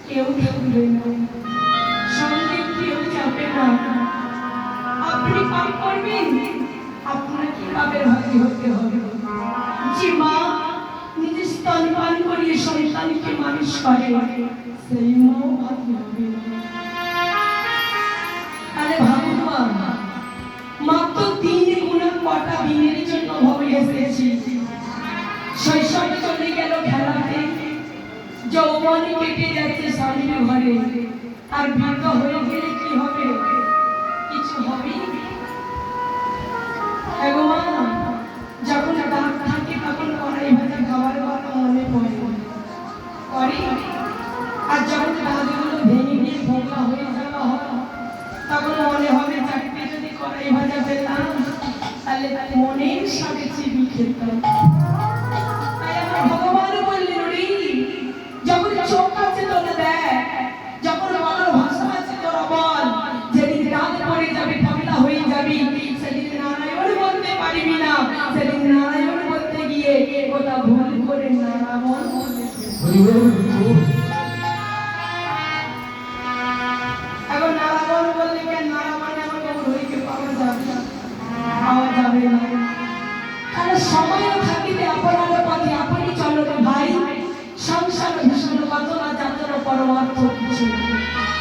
কেউ থাকবে না, সঙ্গে কেউ যাবে না। আপনি পাপ করবেন, আপনাকে পাপের ভাগী হতে হবে। যে মা নিজে স্তন পান করিয়ে সন্তানকে মানুষ করে, সেই মাও ভাগী হবে। আরে ভাবুন মা, মাত্র 3 গুণা কটা দিনের জন্য ভবে এসেছি। শৈশবে চলে গেল খেলাতে, যৌবনে কেটে যাচ্ছে স্বামীর ঘরে, আর বৃদ্ধ হয়ে গেলে কি হবে? কিছু হবে? যখন দাঁত থাকে তখন কড়াই ভাজা খাবার কথা মনে পড়ে, আর যখন দাঁতগুলো ভেঙে গিয়ে ভোগলা হয়ে যাওয়া হয় তখন মনে হবে চাকরি যদি কড়াই ভাজা পেতাম তাহলে মনের সাথে চিবি খেতাম। তাই আমার ভগবান বললেন, যখন চোখ আছে তোরা দেখ, যখন বলার ভাষা আছে তোরা বল, যেদিন রাত পড়ে যাবে ভোগলা হয়ে যাবি সেদিন নারায়ণ বলতে পারবি না, সেদিন নারায়ণ বলতে গিয়ে ওটা ভুল করে নারায়ণ বলে। এখন নারায়ণ বললে কেন? নারায়ণ এমন হইতে পাওয়া যাবে না। তাহলে সময় থাকিতে আপনার পথে আপনি চলো ভাই, সংসার ভীষণ কত না যাত্রা পরমার্থ কিছু না।